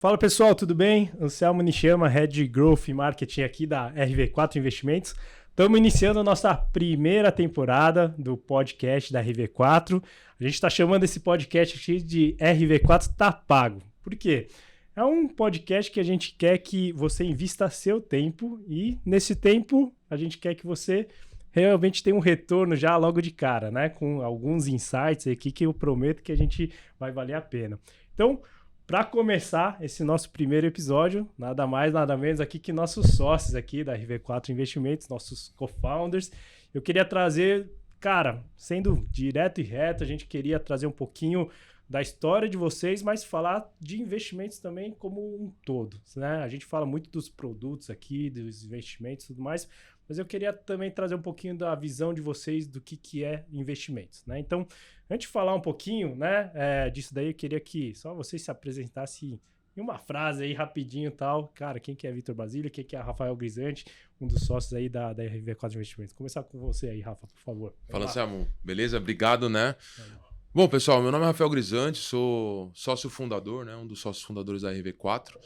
Fala pessoal, tudo bem? Anselmo Nishiyama, Head Growth e Marketing aqui da RV4 Investimentos. Estamos iniciando a nossa primeira temporada do podcast da RV4. A gente está chamando esse podcast aqui de RV4 Tá Pago. Por quê? É um podcast que a gente quer que você invista seu tempo e nesse tempo a gente quer que você realmente tenha um retorno já logo de cara, né? Com alguns insights aqui que eu prometo que a gente vai valer a pena. Então, para começar esse nosso primeiro episódio, nada mais, nada menos aqui que nossos sócios aqui da RV4 Investimentos, nossos co-founders. Eu queria trazer, cara, sendo direto e reto, a gente queria trazer um pouquinho da história de vocês, mas falar de investimentos também como um todo, né? A gente fala muito dos produtos aqui, dos investimentos e tudo mais, mas eu queria também trazer um pouquinho da visão de vocês do que é investimentos, né? Então, antes de falar um pouquinho, né, disso daí, eu queria que só vocês se apresentassem em uma frase aí, rapidinho e tal. Cara, quem que é Vitor Basílio, quem que é Rafael Grisante, um dos sócios aí da RV4 Investimentos. Começar com você aí, Rafa, por favor. Fala, Samu. Beleza? Obrigado, né? Bom, pessoal, meu nome é Rafael Grisante, sou sócio fundador, né? Um dos sócios fundadores da RV4.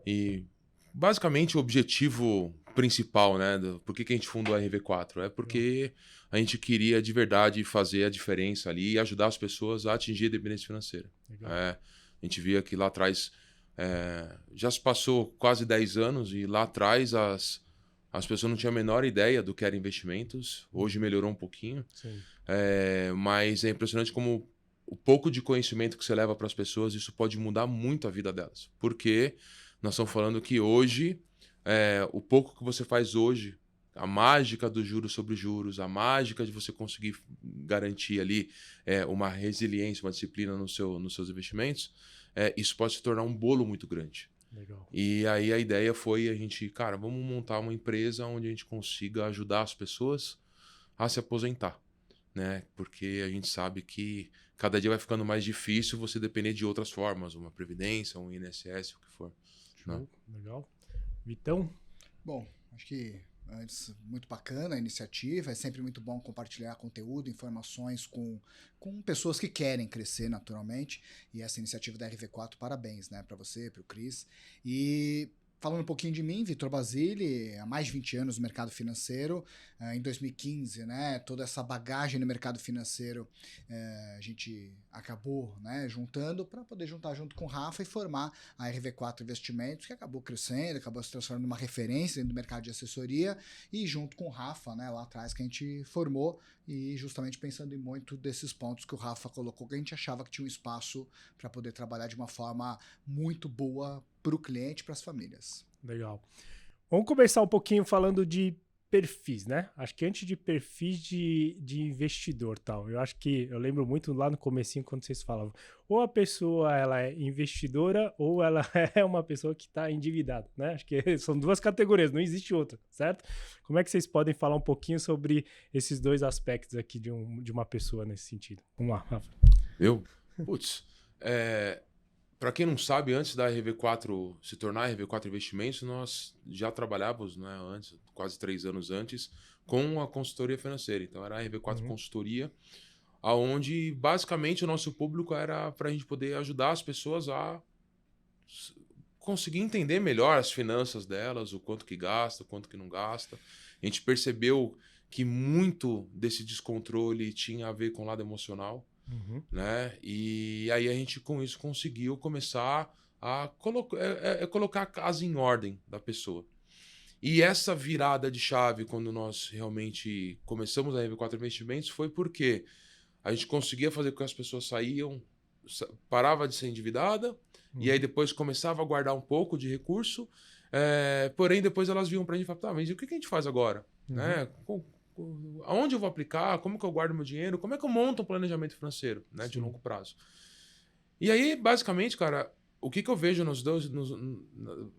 E, basicamente, o objetivo principal, né? Por que a gente fundou a RV4? É porque a gente queria, de verdade, fazer a diferença ali e ajudar as pessoas a atingir a independência financeira. A gente via que lá atrás, já se passou quase 10 anos e lá atrás as pessoas não tinham a menor ideia do que eram investimentos. Hoje melhorou um pouquinho. Mas é impressionante como o pouco de conhecimento que você leva para as pessoas, isso pode mudar muito a vida delas. Porque nós estamos falando que hoje, o pouco que você faz hoje, a mágica dos juros sobre juros, a mágica de você conseguir garantir ali uma resiliência, uma disciplina nos seus investimentos, isso pode se tornar um bolo muito grande. Legal. E aí a ideia foi a gente, cara, vamos montar uma empresa onde a gente consiga ajudar as pessoas a se aposentar, né? Porque a gente sabe que cada dia vai ficando mais difícil você depender de outras formas, uma previdência, um INSS, o que for. Né? Legal. Vitão? Bom, acho que antes, muito bacana a iniciativa, é sempre muito bom compartilhar conteúdo, informações com pessoas que querem crescer naturalmente, e essa iniciativa da RV4, parabéns, né, para você, para o Cris. E falando um pouquinho de mim, Vitor Basílio, há mais de 20 anos no mercado financeiro, em 2015, né, toda essa bagagem no mercado financeiro a gente acabou, né, juntando para poder juntar junto com o Rafa e formar a RV4 Investimentos, que acabou crescendo, acabou se transformando numa referência dentro do mercado de assessoria, e junto com o Rafa, né, lá atrás que a gente formou, e justamente pensando em muito desses pontos que o Rafa colocou, que a gente achava que tinha um espaço para poder trabalhar de uma forma muito boa para o cliente e para as famílias. Legal. Vamos começar um pouquinho falando de perfis, né? Acho que antes de perfis de investidor tal, eu acho que eu lembro muito lá no comecinho quando vocês falavam, ou a pessoa ela é investidora ou ela é uma pessoa que está endividada, né? Acho que são duas categorias, não existe outra, certo? Como é que vocês podem falar um pouquinho sobre esses dois aspectos aqui de uma pessoa nesse sentido? Vamos lá, Rafa. Para quem não sabe, antes da RV4 se tornar a RV4 Investimentos, nós já trabalhávamos, né, antes, quase 3 anos antes, com a consultoria financeira. Então era a RV4 Consultoria, onde basicamente o nosso público era para a gente poder ajudar as pessoas a conseguir entender melhor as finanças delas, o quanto que gasta, o quanto que não gasta. A gente percebeu que muito desse descontrole tinha a ver com o lado emocional. Né? E aí a gente com isso conseguiu começar a colocar a casa em ordem da pessoa. E essa virada de chave, quando nós realmente começamos a RV4 Investimentos, foi porque a gente conseguia fazer com que as pessoas parava de ser endividada, e aí depois começava a guardar um pouco de recurso, porém depois elas vinham pra gente e falavam, tá, mas e o que a gente faz agora? Né? Aonde eu vou aplicar? Como que eu guardo meu dinheiro? Como é que eu monto um planejamento financeiro, né, de longo prazo? E aí, basicamente, cara, o que eu vejo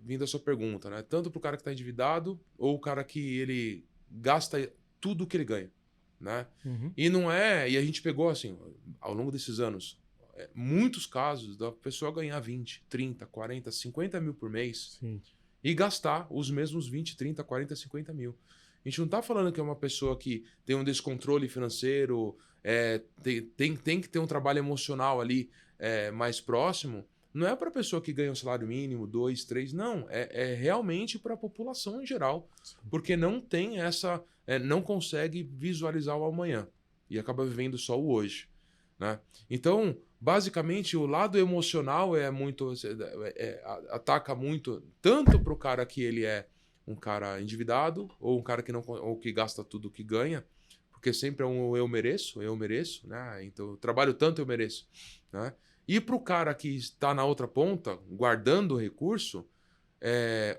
vindo da sua pergunta, né? Tanto pro cara que está endividado ou o cara que ele gasta tudo que ele ganha, né? E não é... E a gente pegou, assim, ao longo desses anos, muitos casos da pessoa ganhar 20, 30, 40, 50 mil por mês e gastar os mesmos 20, 30, 40, 50 mil. A gente não está falando que é uma pessoa que tem um descontrole financeiro, tem que ter um trabalho emocional ali mais próximo, não é para a pessoa que ganha um salário mínimo, 2, 3, não. É realmente para a população em geral. Sim. Porque não tem essa... não consegue visualizar o amanhã. E acaba vivendo só o hoje. Né? Então, basicamente, o lado emocional ataca muito, tanto para o cara que ele é um cara endividado, ou um cara que não, ou que gasta tudo que ganha, porque sempre é um eu mereço, né? Então, eu trabalho tanto, eu mereço. Né? E para o cara que está na outra ponta, guardando o recurso,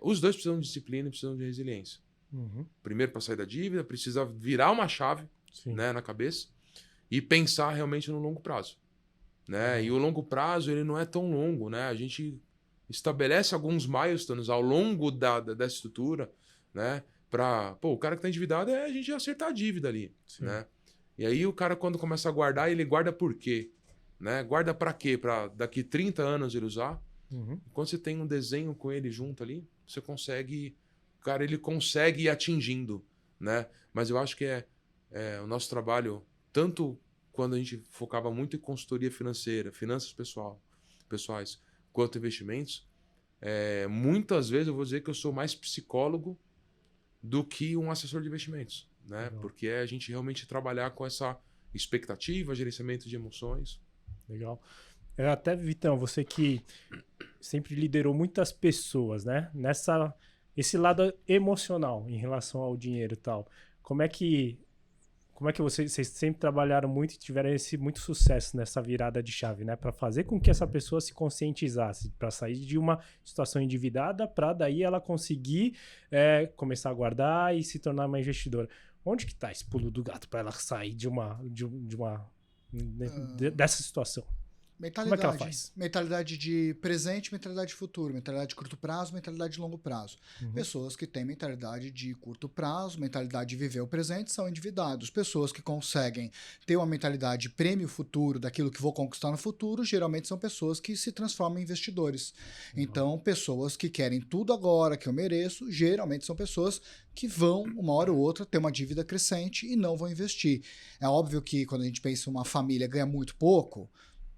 os dois precisam de disciplina e precisam de resiliência. Uhum. Primeiro, para sair da dívida, precisa virar uma chave, né, na cabeça e pensar realmente no longo prazo. Né? E o longo prazo ele não é tão longo. Né? A gente estabelece alguns milestones ao longo da estrutura, né? Para o cara que está endividado a gente acertar a dívida ali. Né? E aí o cara, quando começa a guardar, ele guarda por quê? Né? Guarda para quê? Para daqui 30 anos ele usar. Uhum. Quando você tem um desenho com ele junto ali, você consegue... O cara, ele consegue ir atingindo. Né? Mas eu acho que o nosso trabalho, tanto quando a gente focava muito em consultoria financeira, finanças pessoais, quanto investimentos, muitas vezes eu vou dizer que eu sou mais psicólogo do que um assessor de investimentos, né? Legal. Porque a gente realmente trabalhar com essa expectativa, gerenciamento de emoções. Legal. Eu até, Vitão, você que sempre liderou muitas pessoas, né? Esse lado emocional em relação ao dinheiro e tal. Como é que vocês sempre trabalharam muito e tiveram muito sucesso nessa virada de chave, né? Para fazer com que essa pessoa se conscientizasse, para sair de uma situação endividada, para daí ela conseguir começar a guardar e se tornar uma investidora. Onde que está esse pulo do gato para ela sair dessa situação? Como é que ela faz? Mentalidade de presente, mentalidade de futuro, mentalidade de curto prazo, mentalidade de longo prazo. Uhum. Pessoas que têm mentalidade de curto prazo, mentalidade de viver o presente, são endividados. Pessoas que conseguem ter uma mentalidade de prêmio futuro, daquilo que vou conquistar no futuro, geralmente são pessoas que se transformam em investidores. Uhum. Então, pessoas que querem tudo agora, que eu mereço, geralmente são pessoas que vão, uma hora ou outra, ter uma dívida crescente e não vão investir. É óbvio que quando a gente pensa em uma família ganha muito pouco,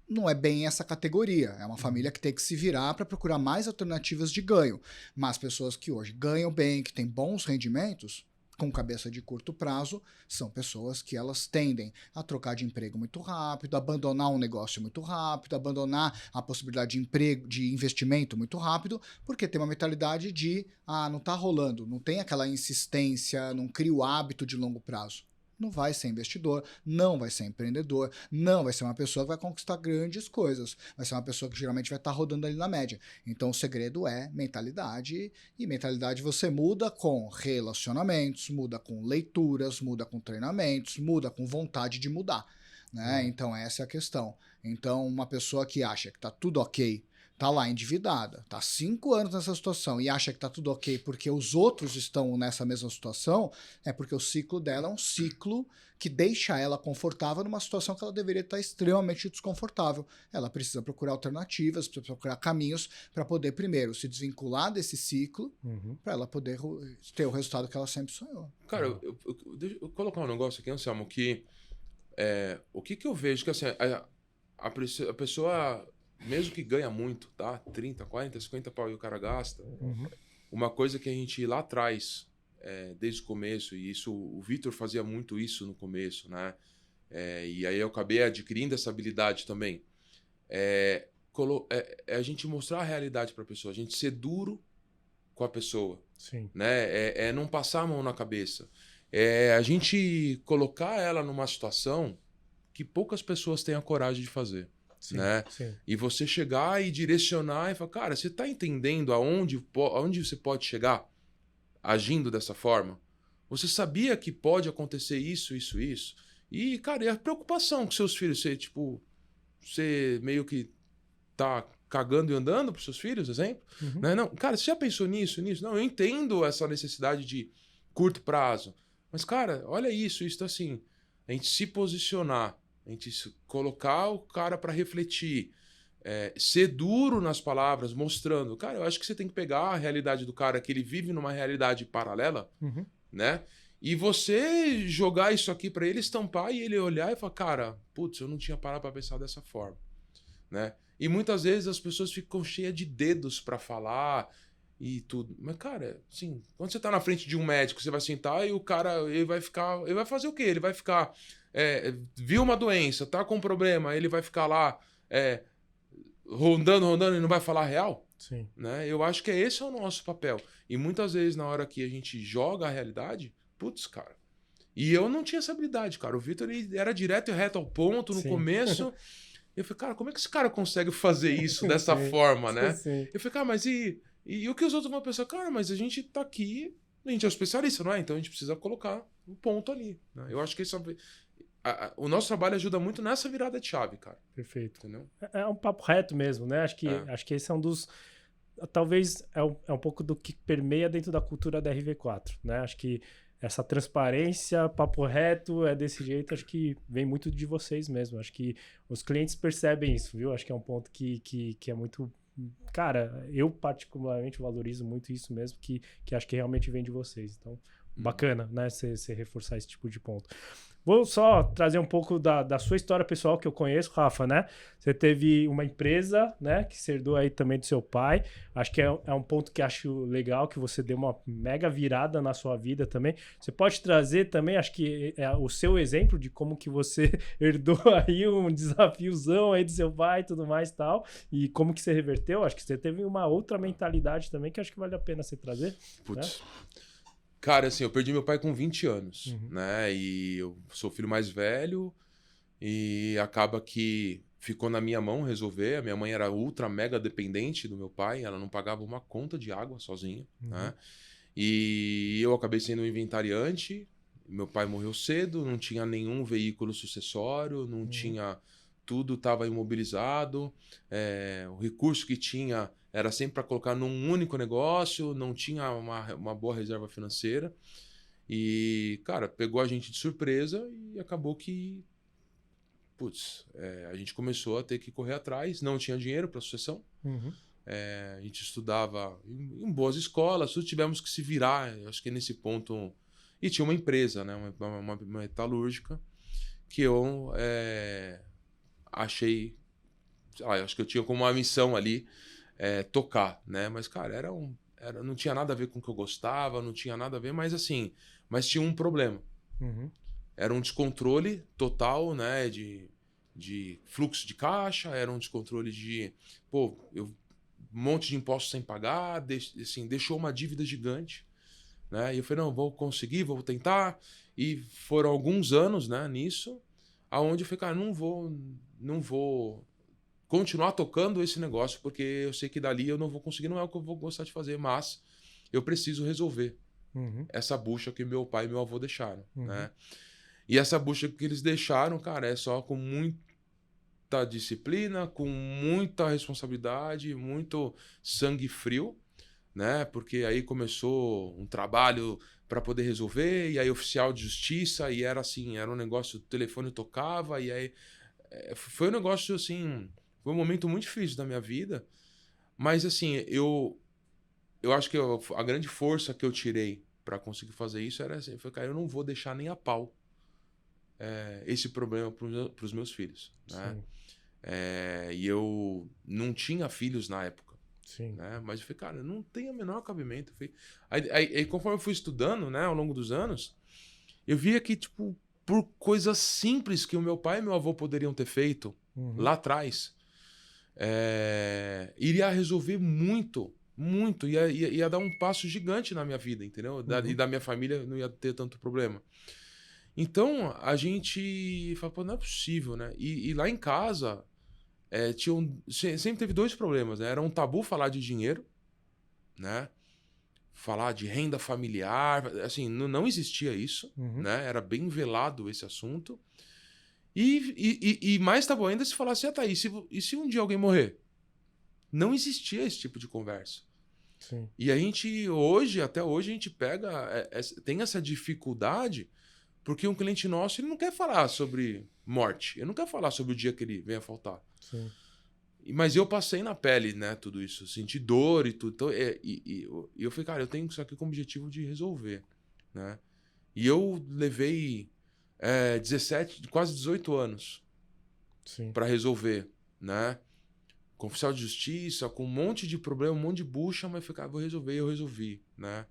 não é bem essa categoria. É uma família que tem que se virar para procurar mais alternativas de ganho. Mas pessoas que hoje ganham bem, que têm bons rendimentos, com cabeça de curto prazo, são pessoas que elas tendem a trocar de emprego muito rápido, abandonar um negócio muito rápido, abandonar a possibilidade de investimento muito rápido, porque tem uma mentalidade de, não tá rolando, não tem aquela insistência, não cria o hábito de longo prazo. Não vai ser investidor, não vai ser empreendedor, não vai ser uma pessoa que vai conquistar grandes coisas. Vai ser uma pessoa que geralmente vai estar rodando ali na média. Então o segredo é mentalidade, e mentalidade você muda com relacionamentos, muda com leituras, muda com treinamentos, muda com vontade de mudar. Né? Então essa é a questão. Então uma pessoa que acha que está tudo ok, tá lá endividada, tá 5 anos nessa situação e acha que tá tudo ok porque os outros estão nessa mesma situação, é porque o ciclo dela é um ciclo que deixa ela confortável numa situação que ela deveria estar extremamente desconfortável. Ela precisa procurar alternativas, precisa procurar caminhos para poder primeiro se desvincular desse ciclo, para ela poder ter o resultado que ela sempre sonhou. Cara, deixa eu colocar um negócio aqui, Anselmo, que o que eu vejo que assim, a pessoa, mesmo que ganha muito, tá? 30, 40, 50 pau e o cara gasta. Uma coisa que a gente lá atrás, desde o começo, e isso o Vitor fazia muito isso no começo, né? E aí eu acabei adquirindo essa habilidade também. A gente mostrar a realidade para a pessoa, a gente ser duro com a pessoa. Sim. Né? Não passar a mão na cabeça. A gente colocar ela numa situação que poucas pessoas têm a coragem de fazer. Sim, né? Sim. E você chegar e direcionar e falar, cara, você tá entendendo aonde você pode chegar agindo dessa forma? Você sabia que pode acontecer isso, isso, isso? E, cara, e a preocupação com seus filhos? Você meio que tá cagando e andando pros seus filhos, exemplo? Né? Não, cara, você já pensou nisso? Não, eu entendo essa necessidade de curto prazo. Mas, cara, olha isso assim. A gente se posicionar, a gente colocar o cara para refletir, ser duro nas palavras, mostrando. Cara, eu acho que você tem que pegar a realidade do cara, que ele vive numa realidade paralela, né? E você jogar isso aqui para ele, estampar e ele olhar e falar, cara, putz, eu não tinha parado para pensar dessa forma, né? E muitas vezes as pessoas ficam cheias de dedos para falar e tudo. Mas, cara, assim, quando você tá na frente de um médico, você vai sentar e o cara, ele vai fazer o quê? Ele vai ficar, viu uma doença, tá com um problema, ele vai ficar lá rondando e não vai falar a real? Sim. Né? Eu acho que esse é o nosso papel. E muitas vezes, na hora que a gente joga a realidade, putz, cara. E eu não tinha essa habilidade, cara. O Vitor, ele era direto e reto ao ponto no Sim. começo. Eu falei, cara, como é que esse cara consegue fazer isso dessa Sim. forma, né? Sim. Eu falei, cara, mas e o que os outros vão pensar? Cara, mas a gente tá aqui, a gente é um especialista, não é? Então a gente precisa colocar um ponto ali. Né? Eu acho que o nosso trabalho ajuda muito nessa virada de chave, cara. Perfeito. Entendeu? É um papo reto mesmo, né? Acho que esse é um dos... Talvez é um pouco do que permeia dentro da cultura da RV4, né? Acho que essa transparência, papo reto, é desse jeito, acho que vem muito de vocês mesmo. Acho que os clientes percebem isso, viu? Acho que é um ponto que é muito... Cara, eu particularmente valorizo muito isso mesmo, que acho que realmente vem de vocês. Então, bacana, né? Você reforçar esse tipo de ponto. Vou só trazer um pouco da sua história pessoal, que eu conheço, Rafa, né? Você teve uma empresa, né? Que você herdou aí também do seu pai. Acho que é um ponto que acho legal, que você deu uma mega virada na sua vida também. Você pode trazer também, acho que o seu exemplo de como que você herdou aí um desafiozão aí do seu pai e tudo mais e tal. E como que você reverteu. Acho que você teve uma outra mentalidade também, que acho que vale a pena você trazer. Putz. Né? Cara, assim, eu perdi meu pai com 20 anos, né? E eu sou o filho mais velho e acaba que ficou na minha mão resolver. A minha mãe era ultra mega dependente do meu pai, ela não pagava uma conta de água sozinha, né? E eu acabei sendo um inventariante. Meu pai morreu cedo, não tinha nenhum veículo sucessório, não tinha... Tudo estava imobilizado, o recurso que tinha era sempre para colocar num único negócio, não tinha uma boa reserva financeira. E, cara, pegou a gente de surpresa e acabou que, putz, a gente começou a ter que correr atrás, não tinha dinheiro para sucessão. A gente estudava em boas escolas, tudo tivemos que se virar, acho que nesse ponto... E tinha uma empresa, né, uma metalúrgica, que eu... achei, acho que eu tinha como uma missão ali tocar, né? Mas, cara, não tinha nada a ver com o que eu gostava, não tinha nada a ver, mas assim, mas tinha um problema. Era um descontrole total, né? De fluxo de caixa, era um descontrole de, um monte de impostos sem pagar, assim, deixou uma dívida gigante, né? E eu falei, não, vou conseguir, vou tentar. E foram alguns anos, né, nisso, aonde eu falei, cara, não vou continuar tocando esse negócio, porque eu sei que dali eu não vou conseguir, não é o que eu vou gostar de fazer, mas eu preciso resolver essa bucha que meu pai e meu avô deixaram, né? E essa bucha que eles deixaram, cara, é só com muita disciplina, com muita responsabilidade, muito sangue frio, né? Porque aí começou um trabalho para poder resolver, e aí oficial de justiça, e era assim, era um negócio, o telefone tocava, e aí foi um negócio assim, foi um momento muito difícil da minha vida, mas assim, eu acho que a grande força que eu tirei para conseguir fazer isso era assim, foi, cara, eu não vou deixar nem a pau esse problema para os meus filhos, né? E eu não tinha filhos na época. Sim. Né? Mas eu falei, cara, não tem o menor cabimento. Aí, conforme eu fui estudando, né, ao longo dos anos, eu via que, tipo, por coisas simples que o meu pai e meu avô poderiam ter feito lá atrás, iria resolver muito, ia dar um passo gigante na minha vida, entendeu? E da minha família não ia ter tanto problema. Então, a gente falou, pô, não é possível, né? E lá em casa... sempre teve dois problemas, né? Era um tabu falar de dinheiro, né? Falar de renda familiar, assim, não existia isso, né? Era bem velado esse assunto. E mais tabu ainda se falasse, tá aí, e se um dia alguém morrer? Não existia esse tipo de conversa. Sim. E a gente, até hoje, a gente tem essa dificuldade, porque um cliente nosso, ele não quer falar sobre morte, ele não quer falar sobre o dia que ele venha a faltar. Sim. Mas eu passei na pele, né, tudo isso, senti dor e tudo. Então, e eu falei, cara, eu tenho isso aqui com o objetivo de resolver, né? E eu levei 17, quase 18 anos para resolver, né? com oficial de justiça, com um monte de problema, um monte de bucha, mas eu resolvi, né?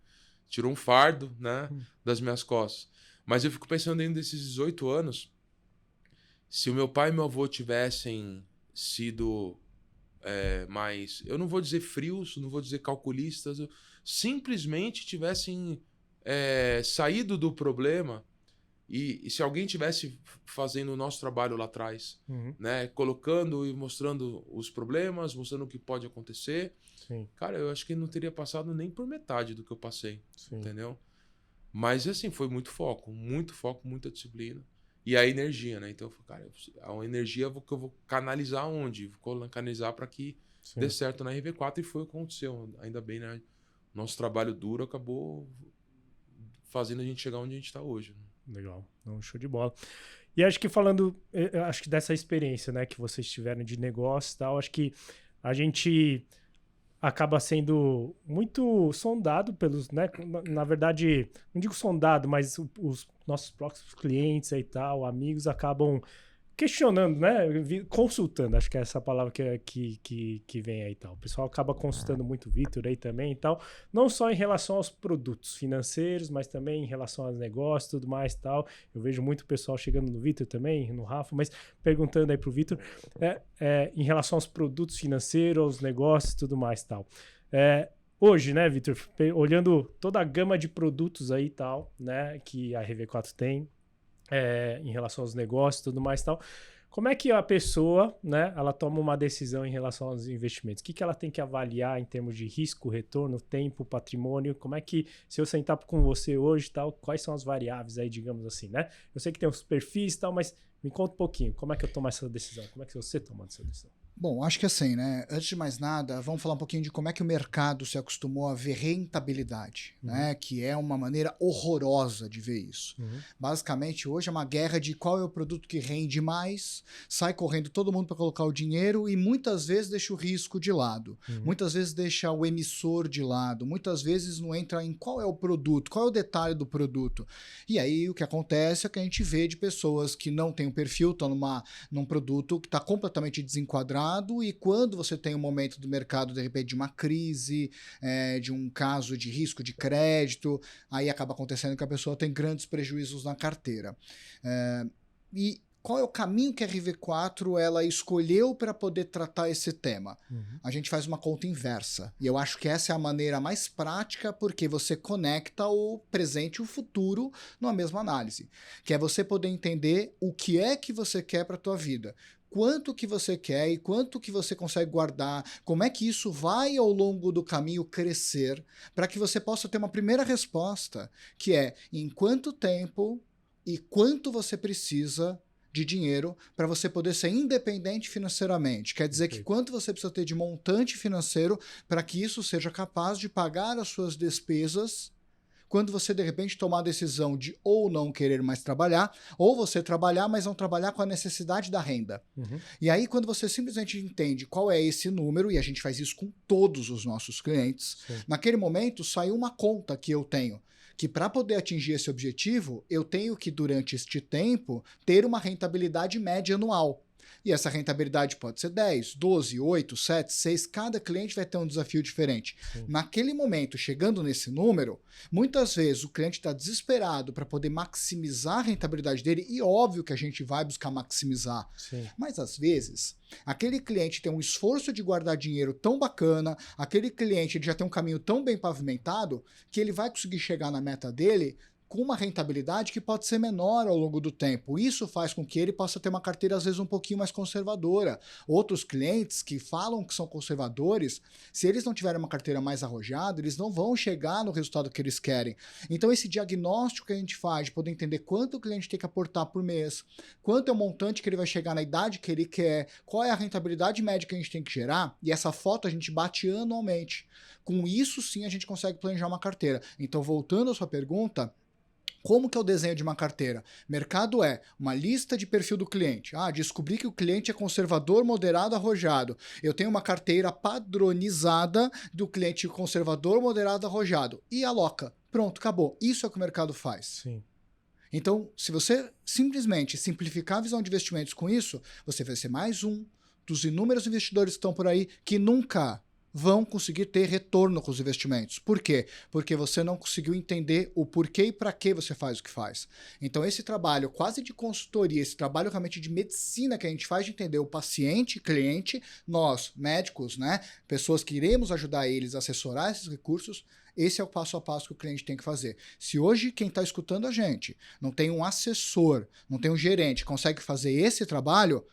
Tirou um fardo, né, das minhas costas. Mas eu fico pensando dentro desses 18 anos, se o meu pai e meu avô tivessem sido mais, eu não vou dizer frios, não vou dizer calculistas, simplesmente tivessem saído do problema e se alguém tivesse fazendo o nosso trabalho lá atrás, né, colocando e mostrando os problemas, mostrando o que pode acontecer, Sim. Cara, eu acho que não teria passado nem por metade do que eu passei, Sim. entendeu? Mas assim, foi muito foco, muita disciplina. E a energia, né? Então, cara, a energia que eu vou canalizar onde? Vou canalizar para que dê certo na RV4 e foi o que aconteceu. Ainda bem, né? Nosso trabalho duro acabou fazendo a gente chegar onde a gente está hoje. Legal, um show de bola. E acho que falando, acho que dessa experiência, né, que vocês tiveram de negócio e tal, acho que a gente acaba sendo muito sondado pelos, né, na verdade, não digo sondado, mas os nossos próximos clientes e tal, amigos, acabam questionando, né, consultando, acho que é essa palavra que vem aí e tal. O pessoal acaba consultando muito o Vitor aí também e tal, não só em relação aos produtos financeiros, mas também em relação aos negócios e tudo mais e tal. Eu vejo muito pessoal chegando no Vitor também, no Rafa, mas perguntando aí pro Vitor em relação aos produtos financeiros, aos negócios e tudo mais e tal. Hoje, né, Vitor, olhando toda a gama de produtos aí e tal, né, que a RV4 tem, em relação aos negócios e tudo mais e tal, como é que a pessoa, né, ela toma uma decisão em relação aos investimentos? O que ela tem que avaliar em termos de risco, retorno, tempo, patrimônio? Como é que, se eu sentar com você hoje e tal, quais são as variáveis aí, digamos assim, né? Eu sei que tem os perfis e tal, mas me conta um pouquinho, como é que eu tomo essa decisão? Como é que você toma essa decisão? Bom, acho que assim, né? Antes de mais nada, vamos falar um pouquinho de como é que o mercado se acostumou a ver rentabilidade, né? Que é uma maneira horrorosa de ver isso. Basicamente, hoje é uma guerra de qual é o produto que rende mais, sai correndo todo mundo para colocar o dinheiro e muitas vezes deixa o risco de lado, muitas vezes deixa o emissor de lado, muitas vezes não entra em qual é o produto, qual é o detalhe do produto. E aí o que acontece é que a gente vê de pessoas que não têm um perfil, estão num produto que está completamente desenquadrado. E quando você tem um momento do mercado, de repente, de uma crise, de um caso de risco de crédito, aí acaba acontecendo que a pessoa tem grandes prejuízos na carteira. E qual é o caminho que a RV4 ela escolheu para poder tratar esse tema? A gente faz uma conta inversa. E eu acho que essa é a maneira mais prática, porque você conecta o presente e o futuro numa mesma análise. Que é você poder entender o que é que você quer para a tua vida. Quanto que você quer e quanto que você consegue guardar, como é que isso vai ao longo do caminho crescer, para que você possa ter uma primeira resposta, que é em quanto tempo e quanto você precisa de dinheiro para você poder ser independente financeiramente. Quer dizer que quanto você precisa ter de montante financeiro para que isso seja capaz de pagar as suas despesas quando você, de repente, tomar a decisão de ou não querer mais trabalhar, ou você trabalhar, mas não trabalhar com a necessidade da renda. E aí, quando você simplesmente entende qual é esse número, e a gente faz isso com todos os nossos clientes, naquele momento sai uma conta que eu tenho, que para poder atingir esse objetivo, eu tenho que, durante este tempo, ter uma rentabilidade média anual. E essa rentabilidade pode ser 10, 12, 8, 7, 6, cada cliente vai ter um desafio diferente. Naquele momento, chegando nesse número, muitas vezes o cliente está desesperado para poder maximizar a rentabilidade dele, e óbvio que a gente vai buscar maximizar. Mas às vezes, aquele cliente tem um esforço de guardar dinheiro tão bacana, aquele cliente ele já tem um caminho tão bem pavimentado, que ele vai conseguir chegar na meta dele com uma rentabilidade que pode ser menor ao longo do tempo. Isso faz com que ele possa ter uma carteira, às vezes, um pouquinho mais conservadora. Outros clientes que falam que são conservadores, se eles não tiverem uma carteira mais arrojada, eles não vão chegar no resultado que eles querem. Então, esse diagnóstico que a gente faz, de poder entender quanto o cliente tem que aportar por mês, quanto é o montante que ele vai chegar na idade que ele quer, qual é a rentabilidade média que a gente tem que gerar, e essa foto a gente bate anualmente. Com isso, sim, a gente consegue planejar uma carteira. Então, voltando à sua pergunta, como que é o desenho de uma carteira? Mercado é uma lista de perfil do cliente. Descobri que o cliente é conservador, moderado, arrojado. Eu tenho uma carteira padronizada do cliente conservador, moderado, arrojado. E aloca. Pronto, acabou. Isso é o que o mercado faz. Então, se você simplesmente simplificar a visão de investimentos com isso, você vai ser mais um dos inúmeros investidores que estão por aí que nunca vão conseguir ter retorno com os investimentos. Por quê? Porque você não conseguiu entender o porquê e para que você faz o que faz. Então esse trabalho quase de consultoria, esse trabalho realmente de medicina que a gente faz de entender o paciente, cliente, nós, médicos, né, pessoas que iremos ajudar eles a assessorar esses recursos, esse é o passo a passo que o cliente tem que fazer. Se hoje quem está escutando a gente não tem um assessor, não tem um gerente que consegue fazer esse trabalho,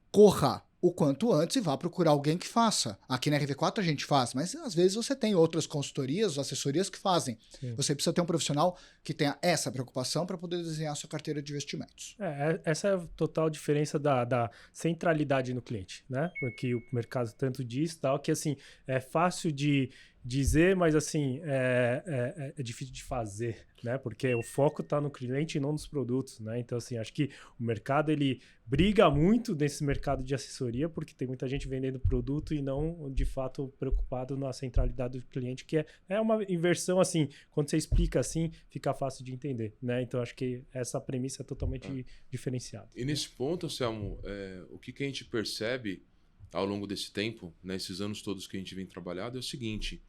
corra o quanto antes e vá procurar alguém que faça. Aqui na RV4 a gente faz, mas às vezes você tem outras consultorias, assessorias que fazem. Sim. Você precisa ter um profissional que tenha essa preocupação para poder desenhar a sua carteira de investimentos. Essa é a total diferença da centralidade no cliente, né? Porque o mercado tanto diz, tal, que assim, é fácil de dizer, mas assim, é difícil de fazer, né? Porque o foco está no cliente e não nos produtos, né? Então, assim, acho que o mercado, ele briga muito nesse mercado de assessoria, porque tem muita gente vendendo produto e não, de fato, preocupado na centralidade do cliente, que é uma inversão, assim, quando você explica assim, fica fácil de entender, né? Então, acho que essa premissa é totalmente diferenciada. E nesse ponto, Anselmo, o que a gente percebe ao longo desse tempo, nesses anos todos que a gente vem trabalhando, é o seguinte: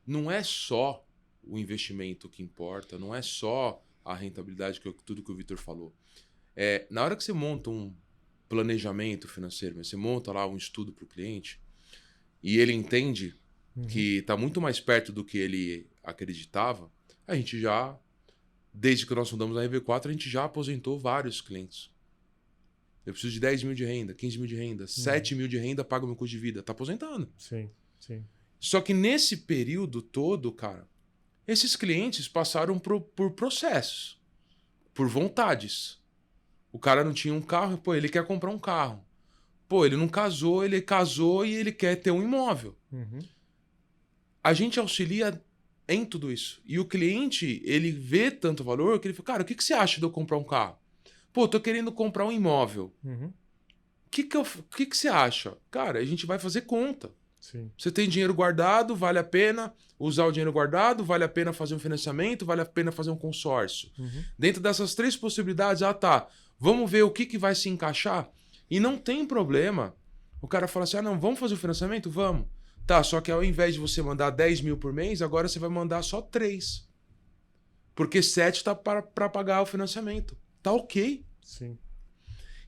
não é só o investimento que importa, não é só a rentabilidade, tudo que o Vitor falou. Na hora que você monta um planejamento financeiro, você monta lá um estudo para o cliente e ele entende que está muito mais perto do que ele acreditava, a gente já, desde que nós fundamos a RV4, a gente já aposentou vários clientes. Eu preciso de 10 mil de renda, 15 mil de renda, 7 mil de renda, paga o meu custo de vida. Está aposentando. Sim, sim. Só que nesse período todo, cara, esses clientes passaram por processos, por vontades. O cara não tinha um carro, pô, ele quer comprar um carro. Pô, ele não casou, ele casou e ele quer ter um imóvel. A gente auxilia em tudo isso. E o cliente, ele vê tanto valor que ele fala, cara, o que você acha de eu comprar um carro? Pô, tô querendo comprar um imóvel. O que você acha? Cara, a gente vai fazer conta. Sim. Você tem dinheiro guardado, vale a pena usar o dinheiro guardado, vale a pena fazer um financiamento, vale a pena fazer um consórcio. Dentro dessas 3 possibilidades, tá, vamos ver o que vai se encaixar. E não tem problema o cara fala assim, não, vamos fazer o financiamento? Vamos. Tá, só que ao invés de você mandar 10 mil por mês, agora você vai mandar só 3. Porque 7 tá para pagar o financiamento. Tá ok. Sim.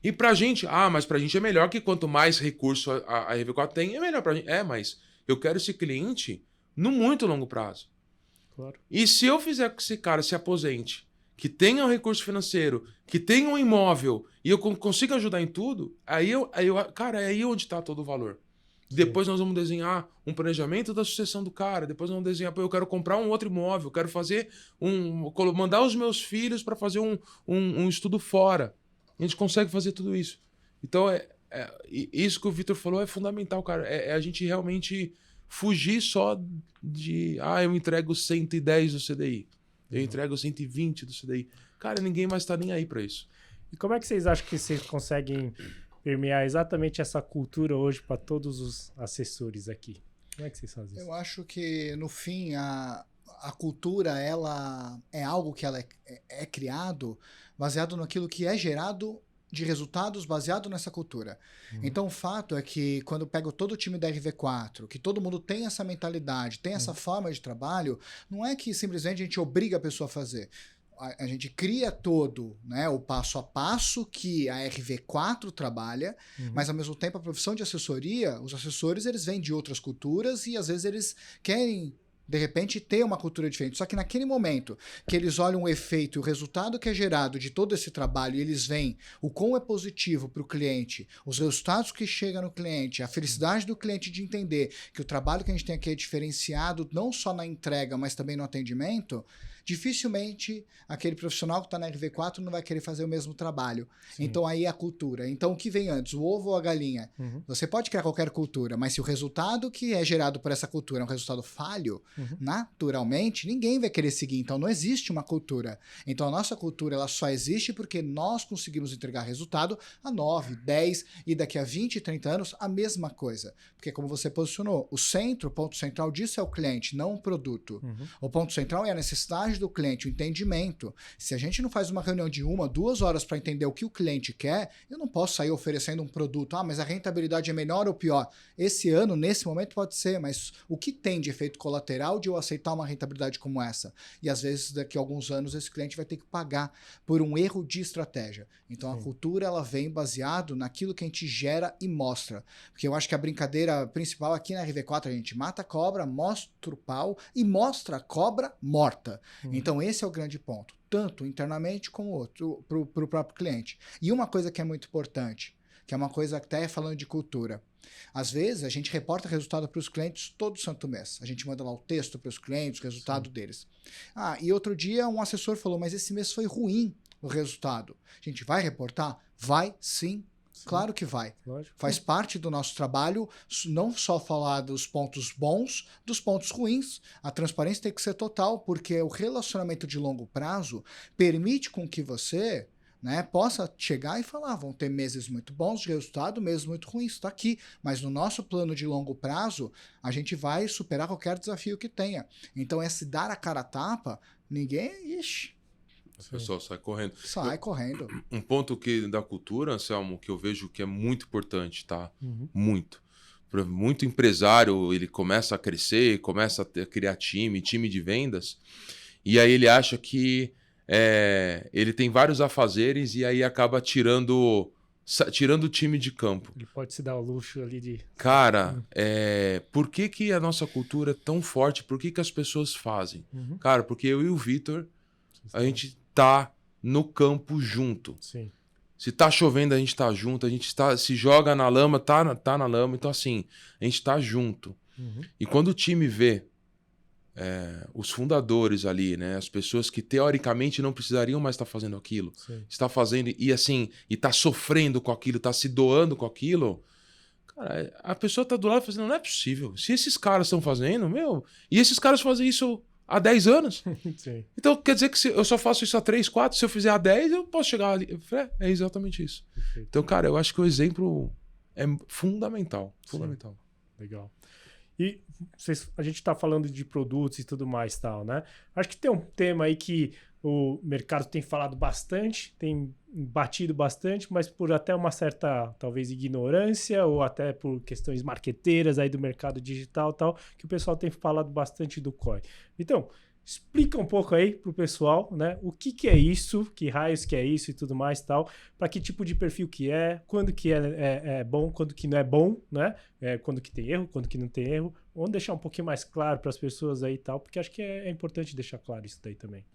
E pra gente, mas pra gente é melhor que quanto mais recurso a RV4 tem, é melhor pra gente. Mas eu quero esse cliente no muito longo prazo. Claro. E se eu fizer com que esse cara se aposente, que tenha um recurso financeiro, que tenha um imóvel, e eu consiga ajudar em tudo, cara, é aí onde tá todo o valor. Sim. Depois nós vamos desenhar um planejamento da sucessão do cara, depois nós vamos desenhar, eu quero comprar um outro imóvel, eu quero fazer mandar os meus filhos para fazer um estudo fora. A gente consegue fazer tudo isso. Então, isso que o Vitor falou é fundamental, cara. É a gente realmente fugir só de... eu entrego 110 do CDI. Eu entrego 120 do CDI. Cara, ninguém mais tá nem aí para isso. E como é que vocês acham que vocês conseguem permear exatamente essa cultura hoje para todos os assessores aqui? Como é que vocês fazem isso? Eu acho que, no fim, a cultura, ela é algo que ela é criado baseado naquilo que é gerado de resultados baseado nessa cultura. Então, o fato é que quando eu pego todo o time da RV4, que todo mundo tem essa mentalidade, tem essa forma de trabalho, não é que simplesmente a gente obriga a pessoa a fazer. A gente cria todo, né, o passo a passo que a RV4 trabalha, mas ao mesmo tempo a profissão de assessoria, os assessores eles vêm de outras culturas e às vezes eles querem de repente ter uma cultura diferente. Só que naquele momento que eles olham o efeito e o resultado que é gerado de todo esse trabalho e eles veem o quão é positivo para o cliente, os resultados que chegam no cliente, a felicidade do cliente de entender que o trabalho que a gente tem aqui é diferenciado não só na entrega, mas também no atendimento, dificilmente aquele profissional que está na RV4 não vai querer fazer o mesmo trabalho. Sim. Então aí é a cultura. Então o que vem antes, o ovo ou a galinha? Você pode criar qualquer cultura, mas se o resultado que é gerado por essa cultura é um resultado falho, naturalmente ninguém vai querer seguir. Então não existe uma cultura. Então a nossa cultura ela só existe porque nós conseguimos entregar resultado há 9, 10 e daqui a 20, 30 anos a mesma coisa. Porque como você posicionou, o ponto central disso é o cliente, não o produto. O ponto central é a necessidade abordagem do cliente, o entendimento. Se a gente não faz uma reunião de 1, 2 horas para entender o que o cliente quer, eu não posso sair oferecendo um produto. Mas a rentabilidade é menor ou pior? Esse ano, nesse momento, pode ser, mas o que tem de efeito colateral de eu aceitar uma rentabilidade como essa? E às vezes, daqui a alguns anos, esse cliente vai ter que pagar por um erro de estratégia. Então, a cultura ela vem baseado naquilo que a gente gera e mostra. Porque eu acho que a brincadeira principal aqui na RV4, a gente mata a cobra, mostra o pau e mostra a cobra morta. Então, esse é o grande ponto, tanto internamente como para o próprio cliente. E uma coisa que é muito importante, que é uma coisa até falando de cultura. Às vezes, a gente reporta resultado para os clientes todo santo mês. A gente manda lá o texto para os clientes, o resultado deles. E outro dia um assessor falou, mas esse mês foi ruim o resultado. A gente vai reportar? Vai, sim. Claro que vai. Lógico. Faz parte do nosso trabalho não só falar dos pontos bons, dos pontos ruins. A transparência tem que ser total, porque o relacionamento de longo prazo permite com que você possa chegar e falar, vão ter meses muito bons de resultado, meses muito ruins, está aqui. Mas no nosso plano de longo prazo, a gente vai superar qualquer desafio que tenha. Então, esse dar a cara a tapa, ninguém... Ixi, o pessoal sai correndo. Sai correndo. Um ponto da cultura, Anselmo, que eu vejo que é muito importante, tá? Muito. Muito empresário, ele começa a crescer, começa a criar time de vendas, e aí ele acha que ele tem vários afazeres e aí acaba tirando o time de campo. Ele pode se dar o luxo ali de... Cara, por que a nossa cultura é tão forte? Por que as pessoas fazem? Cara, porque eu e o Vitor, a gente tá no campo junto. Sim. Se tá chovendo, a gente tá junto. A gente se joga na lama, tá na lama. Então, assim, a gente tá junto. E quando o time vê os fundadores ali, né? As pessoas que teoricamente não precisariam mais estar fazendo aquilo. Sim. Está fazendo e tá sofrendo com aquilo, tá se doando com aquilo. Cara, a pessoa tá do lado fazendo, não é possível. Se esses caras estão fazendo, e esses caras fazem isso há 10 anos. Sim. Então, quer dizer que se eu só faço isso há 3, 4, se eu fizer há 10, eu posso chegar ali. É exatamente isso. Perfeito. Então, cara, eu acho que o exemplo é fundamental. Fundamental. Sim. Legal. E a gente está falando de produtos e tudo mais tal, né? Acho que tem um tema aí que o mercado tem falado bastante, tem batido bastante, mas por até uma certa, talvez, ignorância ou até por questões marqueteiras aí do mercado digital e tal, que o pessoal tem falado bastante do COI. Então, explica um pouco aí pro pessoal, né? O que é isso, que raios que é isso e tudo mais e tal, para que tipo de perfil que é, quando que é bom, quando que não é bom, né? Quando que tem erro, quando que não tem erro. Vamos deixar um pouquinho mais claro para as pessoas aí e tal, porque acho que é importante deixar claro isso daí também.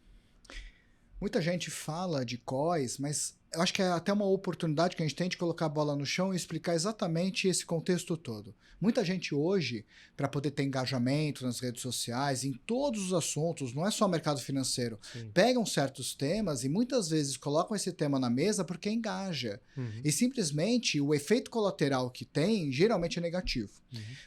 Muita gente fala de COIs, mas eu acho que é até uma oportunidade que a gente tem de colocar a bola no chão e explicar exatamente esse contexto todo. Muita gente hoje, para poder ter engajamento nas redes sociais, em todos os assuntos, não é só mercado financeiro, pegam certos temas e muitas vezes colocam esse tema na mesa porque engaja. E simplesmente o efeito colateral que tem, geralmente é negativo.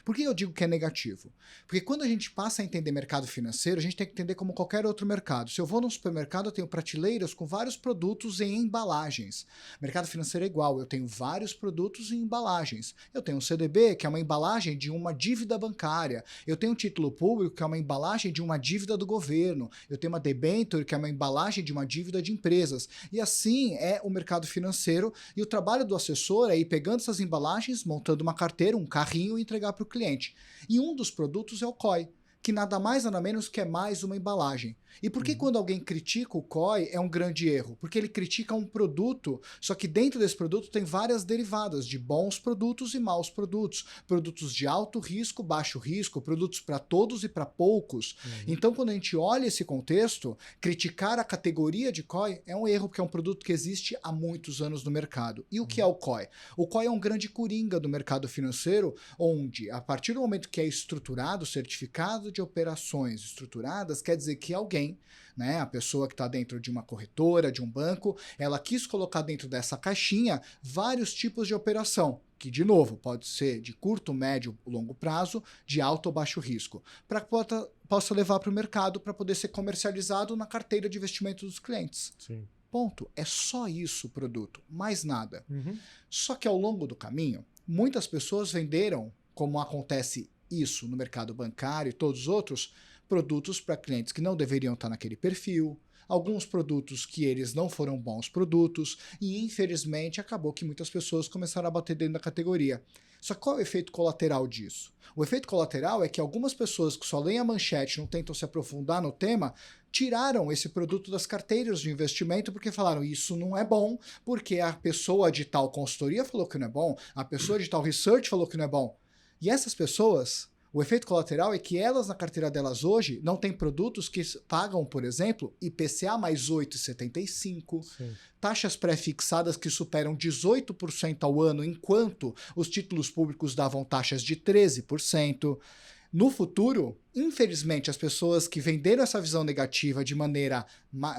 Por que eu digo que é negativo? Porque quando a gente passa a entender mercado financeiro, a gente tem que entender como qualquer outro mercado. Se eu vou no supermercado, eu tenho prateleiras com vários produtos em embalagens. Mercado financeiro é igual, eu tenho vários produtos em embalagens. Eu tenho um CDB, que é uma embalagem de uma dívida bancária. Eu tenho um título público, que é uma embalagem de uma dívida do governo. Eu tenho uma debenture, que é uma embalagem de uma dívida de empresas. E assim é o mercado financeiro. E o trabalho do assessor é ir pegando essas embalagens, montando uma carteira, um carrinho e entregar para o cliente. E um dos produtos é o COI, que nada mais nada menos que é mais uma embalagem. E por que quando alguém critica o COI é um grande erro? Porque ele critica um produto, só que dentro desse produto tem várias derivadas de bons produtos e maus produtos. Produtos de alto risco, baixo risco, produtos para todos e para poucos. Então, quando a gente olha esse contexto, criticar a categoria de COI é um erro, porque é um produto que existe há muitos anos no mercado. E o que é o COI? O COI é um grande coringa do mercado financeiro, onde, a partir do momento que é estruturado, certificado de operações estruturadas, quer dizer que alguém, né, a pessoa que está dentro de uma corretora, de um banco, ela quis colocar dentro dessa caixinha vários tipos de operação, que, de novo, pode ser de curto, médio, longo prazo, de alto ou baixo risco, para que possa levar para o mercado para poder ser comercializado na carteira de investimento dos clientes. Sim. Ponto. É só isso o produto, mais nada. Só que ao longo do caminho, muitas pessoas venderam, como acontece isso no mercado bancário e todos os outros, produtos para clientes que não deveriam estar naquele perfil, alguns produtos que eles não foram bons produtos, e infelizmente acabou que muitas pessoas começaram a bater dentro da categoria. Só que qual é o efeito colateral disso? O efeito colateral é que algumas pessoas que só leem a manchete, não tentam se aprofundar no tema, tiraram esse produto das carteiras de investimento porque falaram, isso não é bom, porque a pessoa de tal consultoria falou que não é bom, a pessoa de tal research falou que não é bom. E essas pessoas, o efeito colateral é que elas, na carteira delas hoje, não têm produtos que pagam, por exemplo, IPCA mais 8,75, taxas pré-fixadas que superam 18% ao ano, enquanto os títulos públicos davam taxas de 13%. No futuro, infelizmente, as pessoas que venderam essa visão negativa de maneira,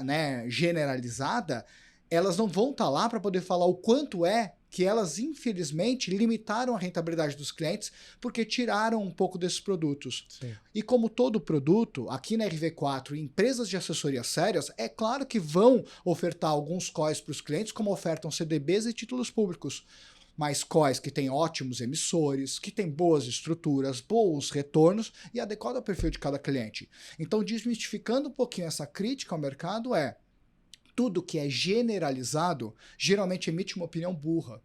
né, generalizada, elas não vão estar lá para poder falar o quanto é que elas, infelizmente, limitaram a rentabilidade dos clientes porque tiraram um pouco desses produtos. Sim. E como todo produto, aqui na RV4, empresas de assessoria sérias, é claro que vão ofertar alguns COIs para os clientes, como ofertam CDBs e títulos públicos. Mas COIs que têm ótimos emissores, que têm boas estruturas, bons retornos e adequado ao perfil de cada cliente. Então, desmistificando um pouquinho essa crítica ao mercado tudo que é generalizado geralmente emite uma opinião burra.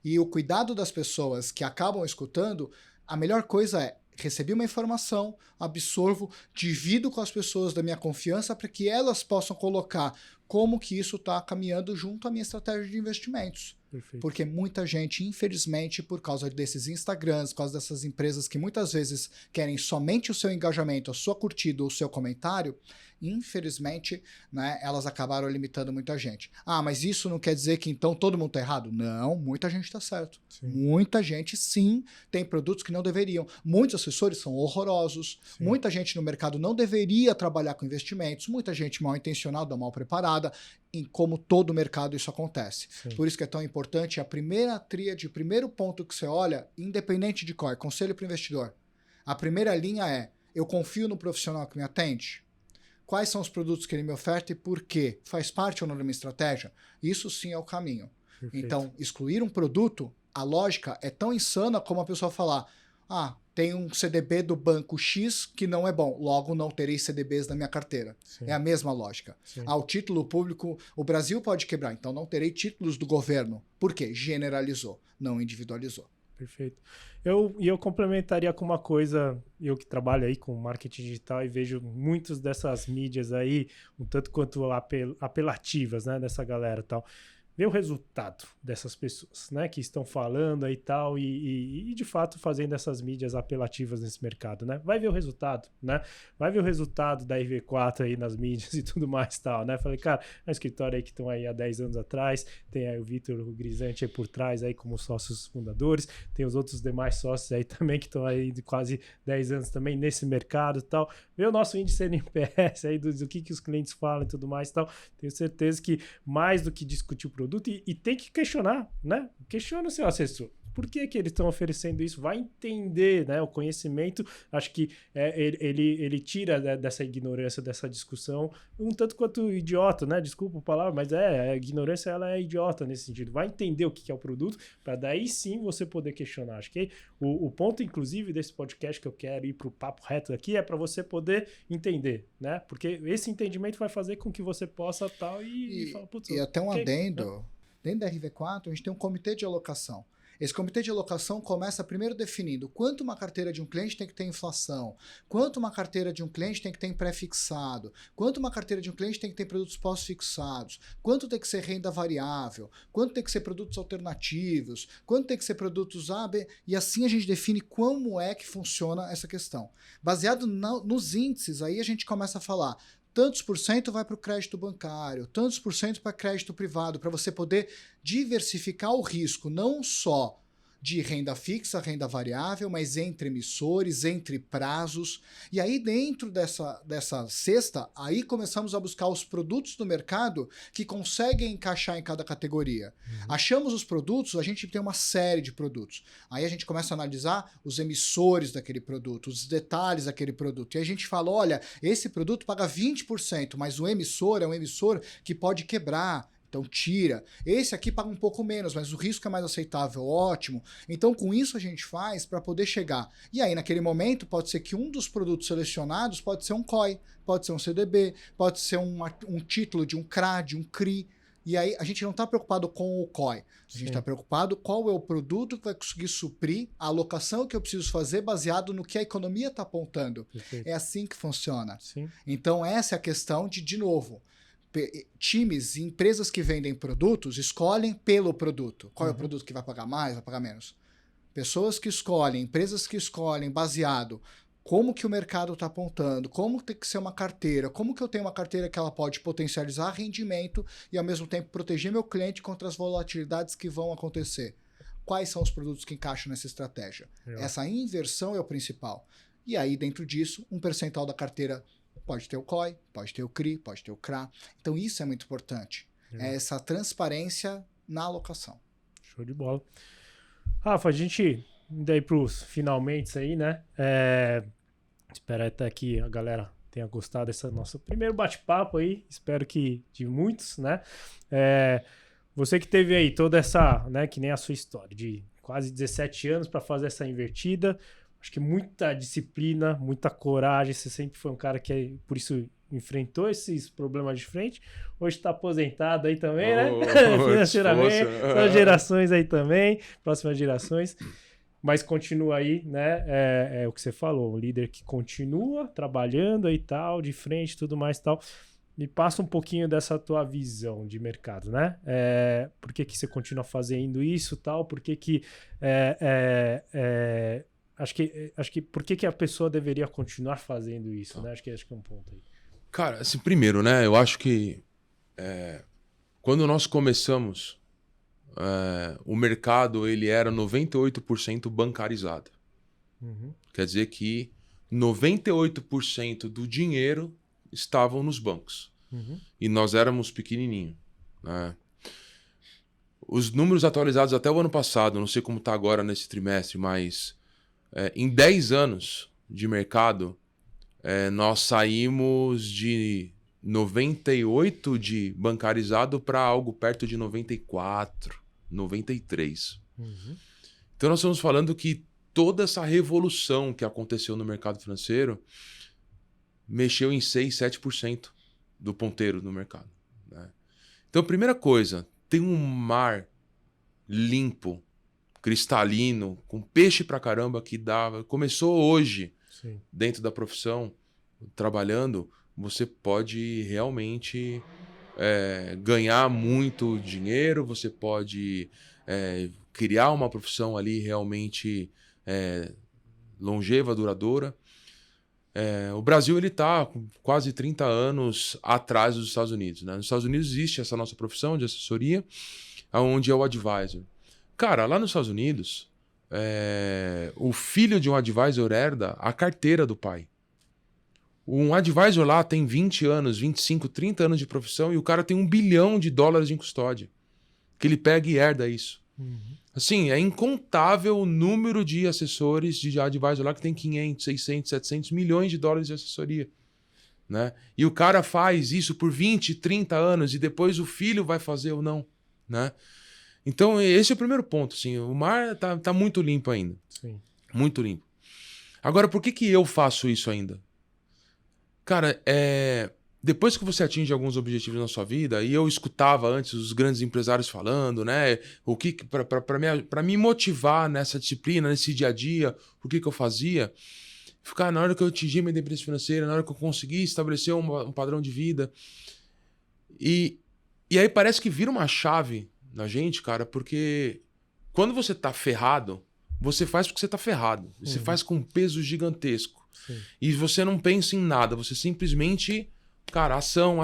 E o cuidado das pessoas que acabam escutando, a melhor coisa é recebi uma informação, absorvo, divido com as pessoas da minha confiança para que elas possam colocar como que isso está caminhando junto à minha estratégia de investimentos. Perfeito. Porque muita gente, infelizmente, por causa desses Instagrams, por causa dessas empresas que muitas vezes querem somente o seu engajamento, a sua curtida ou o seu comentário, infelizmente, né, elas acabaram limitando muita gente. Ah, mas isso não quer dizer que então todo mundo está errado? Não, muita gente está certo. Sim. Muita gente, sim, tem produtos que não deveriam. Muitos assessores são horrorosos. Sim. Muita gente no mercado não deveria trabalhar com investimentos. Muita gente mal intencionada, mal preparada. Em como todo mercado isso acontece. Sim. Por isso que é tão importante a primeira tríade, o primeiro ponto que você olha, independente de qual é, conselho para o investidor. A primeira linha é, eu confio no profissional que me atende? Quais são os produtos que ele me oferta e por quê? Faz parte ou não da minha estratégia? Isso sim é o caminho. Perfeito. Então, excluir um produto, a lógica é tão insana como a pessoa falar, tem um CDB do banco X que não é bom, logo não terei CDBs na minha carteira. Sim. É a mesma lógica. Sim. O título público, o Brasil pode quebrar, então não terei títulos do governo. Por quê? Generalizou, não individualizou. Perfeito. Eu complementaria com uma coisa, eu que trabalho aí com marketing digital e vejo muitas dessas mídias aí, um tanto quanto apelativas, né, dessa galera e tal. Ver o resultado dessas pessoas, né, que estão falando aí tal e de fato fazendo essas mídias apelativas nesse mercado, né? Vai ver o resultado, né? Vai ver o resultado da RV4 aí nas mídias e tudo mais tal, né? Falei, cara, é um escritório aí que estão aí há 10 anos atrás, tem aí o Vitor, o Grisante aí por trás aí como sócios fundadores, tem os outros demais sócios aí também que estão aí de quase 10 anos também nesse mercado e tal. Ver o nosso índice NPS aí do que os clientes falam e tudo mais e tal. Tenho certeza que mais do que discutir o produto e tem que questionar, né? Questiona o seu assessor. Por que eles estão oferecendo isso? Vai entender, né? O conhecimento, acho que ele tira dessa ignorância, dessa discussão, um tanto quanto idiota, né? Desculpa a palavra, mas a ignorância ela é idiota nesse sentido. Vai entender o que é o produto, para daí sim você poder questionar. Acho que o ponto, inclusive, desse podcast que eu quero ir para o papo reto aqui é para você poder entender, né? Porque esse entendimento vai fazer com que você possa tal e falar, putz, e até um okay, adendo, né? Dentro da RV4 a gente tem um comitê de alocação. Esse comitê de alocação começa primeiro definindo quanto uma carteira de um cliente tem que ter inflação, quanto uma carteira de um cliente tem que ter em pré-fixado, quanto uma carteira de um cliente tem que ter produtos pós-fixados, quanto tem que ser renda variável, quanto tem que ser produtos alternativos, quanto tem que ser produtos A, B, e assim a gente define como é que funciona essa questão. Baseado nos índices, aí a gente começa a falar tantos por cento vai para o crédito bancário, tantos por cento para crédito privado, para você poder diversificar o risco, não só de renda fixa, renda variável, mas entre emissores, entre prazos. E aí dentro dessa cesta, aí começamos a buscar os produtos do mercado que conseguem encaixar em cada categoria. Achamos os produtos, a gente tem uma série de produtos. Aí a gente começa a analisar os emissores daquele produto, os detalhes daquele produto. E a gente fala, olha, esse produto paga 20%, mas o emissor é um emissor que pode quebrar. Então tira. Esse aqui paga um pouco menos, mas o risco é mais aceitável, ótimo. Então com isso a gente faz para poder chegar. E aí naquele momento pode ser que um dos produtos selecionados pode ser um COI, pode ser um CDB, pode ser um título de um CRA, de um CRI. E aí a gente não está preocupado com o COI. A gente está preocupado qual é o produto que vai conseguir suprir a alocação que eu preciso fazer baseado no que a economia está apontando. Perfeito. É assim que funciona. Sim. Então essa é a questão de novo, times e empresas que vendem produtos escolhem pelo produto. Qual é o produto que vai pagar mais, vai pagar menos? Pessoas que escolhem, empresas que escolhem baseado como que o mercado está apontando, como tem que ser uma carteira, como que eu tenho uma carteira que ela pode potencializar rendimento e ao mesmo tempo proteger meu cliente contra as volatilidades que vão acontecer. Quais são os produtos que encaixam nessa estratégia? Essa inversão é o principal. E aí dentro disso, um percentual da carteira pode ter o COI, pode ter o CRI, pode ter o CRA. Então isso é muito importante. É essa transparência na alocação. Show de bola. Rafa, a gente indo aí pros finalmente aí, né? Espero até que a galera tenha gostado desse nosso primeiro bate-papo aí. Espero que de muitos, né? Você que teve aí toda essa, né? Que nem a sua história, de quase 17 anos para fazer essa invertida. Acho que muita disciplina, muita coragem. Você sempre foi um cara que, por isso, enfrentou esses problemas de frente. Hoje está aposentado aí também, né? Financeiramente. São gerações aí também, próximas gerações. Mas continua aí, né? É o que você falou, um líder que continua trabalhando aí tal, de frente, tudo mais e tal. Me passa um pouquinho dessa tua visão de mercado, né? Por que você continua fazendo isso tal? Por que acho que por que a pessoa deveria continuar fazendo isso, né? Acho que é um ponto aí. Cara, assim, primeiro, né? Eu acho que quando nós começamos, o mercado ele era 98% bancarizado. Quer dizer que 98% do dinheiro estavam nos bancos. E nós éramos pequenininho, né? Os números atualizados até o ano passado, não sei como está agora nesse trimestre, mas em 10 anos de mercado, nós saímos de 98 de bancarizado para algo perto de 94, 93. Então nós estamos falando que toda essa revolução que aconteceu no mercado financeiro mexeu em 6, 7% do ponteiro no mercado, né? Então, primeira coisa, tem um mar limpo, cristalino, com peixe pra caramba que dava. Começou hoje, Sim. Dentro da profissão, trabalhando, você pode realmente ganhar muito dinheiro, você pode criar uma profissão ali realmente longeva, duradoura. O Brasil está quase 30 anos atrás dos Estados Unidos, né? Nos Estados Unidos existe essa nossa profissão de assessoria, onde é o advisor. Cara, lá nos Estados Unidos, o filho de um advisor herda a carteira do pai. Um advisor lá tem 20 anos, 25, 30 anos de profissão e o cara tem $1 bilhão em custódia. Que ele pega e herda isso. Assim, é incontável o número de assessores de advisor lá que tem 500, 600, 700 milhões de dólares de assessoria, né? E o cara faz isso por 20, 30 anos e depois o filho vai fazer ou não, né? Então, esse é o primeiro ponto. Assim, o mar tá muito limpo ainda. Sim. Muito limpo. Agora, por que eu faço isso ainda? Cara, depois que você atinge alguns objetivos na sua vida, e eu escutava antes os grandes empresários falando, né? O que para me motivar nessa disciplina, nesse dia a dia, o que eu fazia? Ficar na hora que eu atingi minha independência financeira, na hora que eu consegui estabelecer um padrão de vida. E aí parece que vira uma chave na gente, cara, porque quando você tá ferrado, você faz porque você tá ferrado. Você faz com um peso gigantesco. Sim. E você não pensa em nada, você simplesmente... Cara, ação.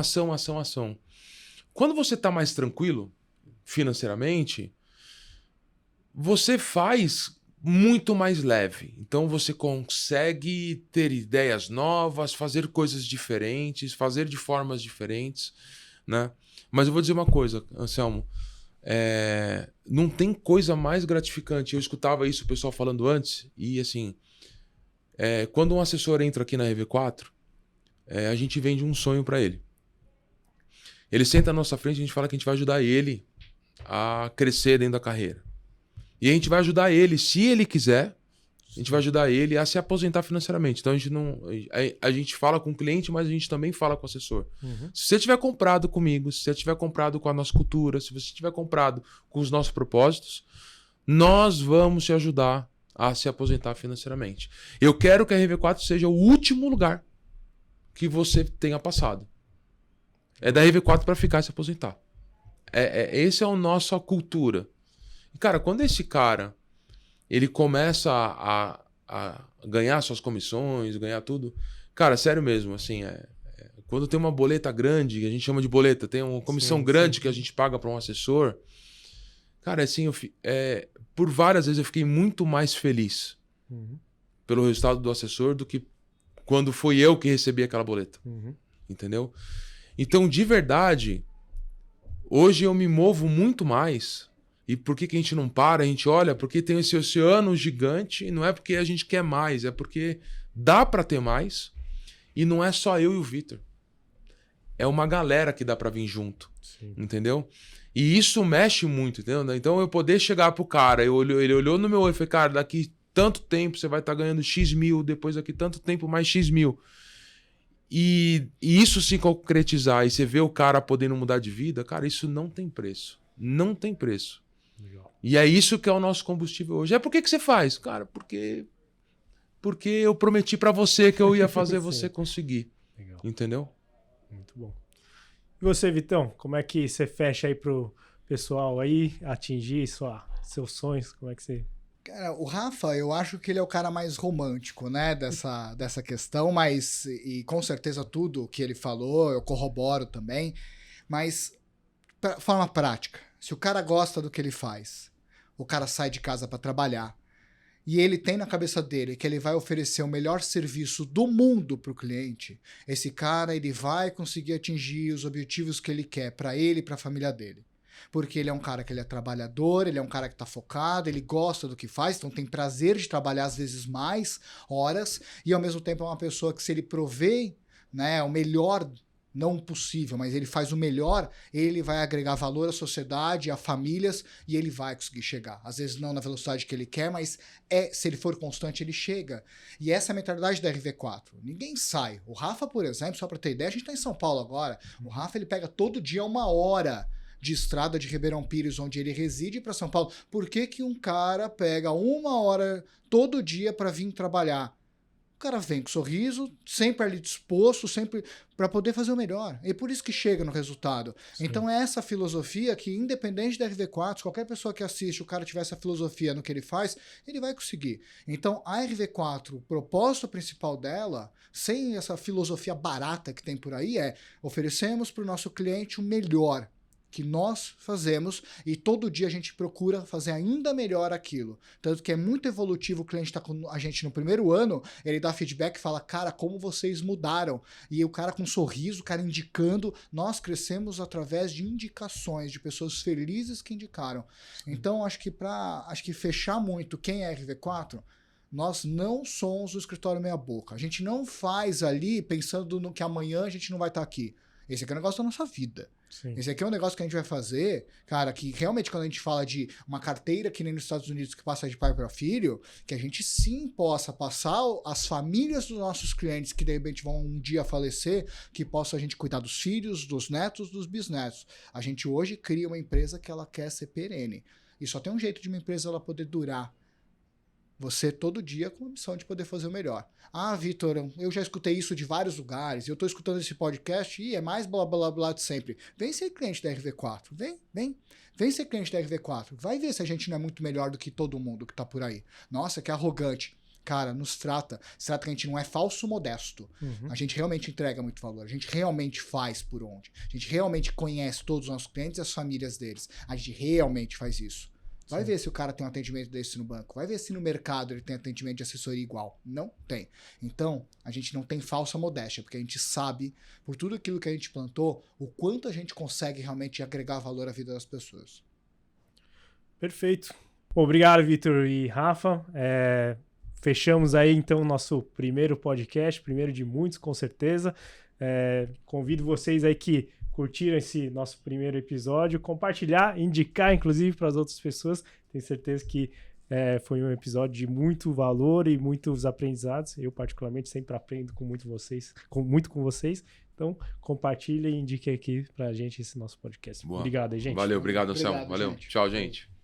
Quando você tá mais tranquilo financeiramente, você faz muito mais leve. Então você consegue ter ideias novas, fazer coisas diferentes, fazer de formas diferentes, né? Mas eu vou dizer uma coisa, Anselmo. Não tem coisa mais gratificante. Eu escutava isso o pessoal falando antes, e assim, quando um assessor entra aqui na RV4, a gente vende um sonho para ele. Ele senta na nossa frente e a gente fala que a gente vai ajudar ele a crescer dentro da carreira. E a gente vai ajudar ele, se ele quiser, a gente vai ajudar ele a se aposentar financeiramente. Então a gente fala com o cliente, mas a gente também fala com o assessor. Se você tiver comprado comigo, se você tiver comprado com a nossa cultura, se você tiver comprado com os nossos propósitos, nós vamos te ajudar a se aposentar financeiramente. Eu quero que a RV4 seja o último lugar que você tenha passado. É da RV4 para ficar e se aposentar. Essa é a nossa cultura. E, cara, quando esse cara ele começa a ganhar suas comissões, ganhar tudo, cara, sério mesmo, assim, quando tem uma boleta grande, que a gente chama de boleta, tem uma comissão grande que a gente paga para um assessor, cara, assim, por várias vezes eu fiquei muito mais feliz pelo resultado do assessor do que quando foi eu que recebi aquela boleta. Entendeu? Então, de verdade, hoje eu me movo muito mais. E por que a gente não para? A gente olha, porque tem esse oceano gigante, e não é porque a gente quer mais, é porque dá para ter mais, e não é só eu e o Vitor. É uma galera que dá para vir junto, entendeu? E isso mexe muito, entendeu? Então eu poder chegar pro cara, ele olhou no meu olho e falou, cara, daqui tanto tempo você vai estar ganhando X mil, depois daqui tanto tempo mais X mil. E isso se concretizar, e você vê o cara podendo mudar de vida, cara, isso não tem preço. Não tem preço. Legal. E é isso que é o nosso combustível hoje. Por que você faz? Cara, porque eu prometi pra você que eu ia fazer você conseguir. Legal. Entendeu? Muito bom. E você, Vitão, como é que você fecha aí pro pessoal aí atingir seus sonhos? Como é que você... Cara, o Rafa, eu acho que ele é o cara mais romântico, né, dessa questão, mas, e com certeza tudo que ele falou, eu corroboro também, mas, forma prática. Se o cara gosta do que ele faz, o cara sai de casa para trabalhar, e ele tem na cabeça dele que ele vai oferecer o melhor serviço do mundo para o cliente, esse cara ele vai conseguir atingir os objetivos que ele quer para ele e para a família dele. Porque ele é um cara que ele é trabalhador, ele é um cara que está focado, ele gosta do que faz, então tem prazer de trabalhar às vezes mais horas, e ao mesmo tempo é uma pessoa que se ele provê, né, o melhor, não possível, mas ele faz o melhor, ele vai agregar valor à sociedade, a famílias, e ele vai conseguir chegar. Às vezes não na velocidade que ele quer, mas se ele for constante, ele chega. E essa é a mentalidade da RV4. Ninguém sai. O Rafa, por exemplo, só para ter ideia, a gente está em São Paulo agora, o Rafa ele pega todo dia 1 hora de estrada de Ribeirão Pires, onde ele reside, para São Paulo. Por que um cara pega 1 hora todo dia para vir trabalhar? O cara vem com sorriso, sempre ali disposto, sempre para poder fazer o melhor. E por isso que chega no resultado. Sim. Então é essa filosofia que, independente da RV4, qualquer pessoa que assiste, o cara tiver essa filosofia no que ele faz, ele vai conseguir. Então a RV4, o propósito principal dela, sem essa filosofia barata que tem por aí, oferecemos para o nosso cliente o melhor que nós fazemos, e todo dia a gente procura fazer ainda melhor aquilo. Tanto que é muito evolutivo, o cliente está com a gente no primeiro ano, ele dá feedback e fala, cara, como vocês mudaram. E o cara com um sorriso, o cara indicando, nós crescemos através de indicações, de pessoas felizes que indicaram. Então, acho que fechar muito quem é RV4, nós não somos o escritório meia boca. A gente não faz ali pensando no que amanhã a gente não vai estar aqui. Esse aqui é o negócio da nossa vida. Sim. Esse aqui é um negócio que a gente vai fazer, cara, que realmente quando a gente fala de uma carteira que nem nos Estados Unidos que passa de pai para filho, que a gente sim possa passar as famílias dos nossos clientes que de repente vão um dia falecer, que possa a gente cuidar dos filhos, dos netos, dos bisnetos. A gente hoje cria uma empresa que ela quer ser perene. E só tem um jeito de uma empresa ela poder durar. Você todo dia com a missão de poder fazer o melhor. Ah, Vitor, eu já escutei isso de vários lugares, eu estou escutando esse podcast e é mais blá blá blá de sempre. Vem ser cliente da RV4, vem ser cliente da RV4. Vai ver se a gente não é muito melhor do que todo mundo que está por aí. Nossa, que arrogante. Cara, se trata que a gente não é falso modesto. A gente realmente entrega muito valor, a gente realmente faz por onde. A gente realmente conhece todos os nossos clientes e as famílias deles. A gente realmente faz isso. Vai ver se o cara tem um atendimento desse no banco. Vai ver se no mercado ele tem atendimento de assessoria igual. Não tem. Então, a gente não tem falsa modéstia, porque a gente sabe, por tudo aquilo que a gente plantou, o quanto a gente consegue realmente agregar valor à vida das pessoas. Perfeito. Obrigado, Vitor e Rafa. Fechamos aí, então, o nosso primeiro podcast, primeiro de muitos, com certeza. Convido vocês aí que curtiram esse nosso primeiro episódio, compartilhar, indicar, inclusive, para as outras pessoas. Tenho certeza que foi um episódio de muito valor e muitos aprendizados. Eu, particularmente, sempre aprendo muito com vocês. Então, compartilhem e indiquem aqui pra gente esse nosso podcast. Boa. Obrigado aí, gente. Valeu, obrigado, Anselmo. Obrigado, Valeu. gente. Tchau, gente.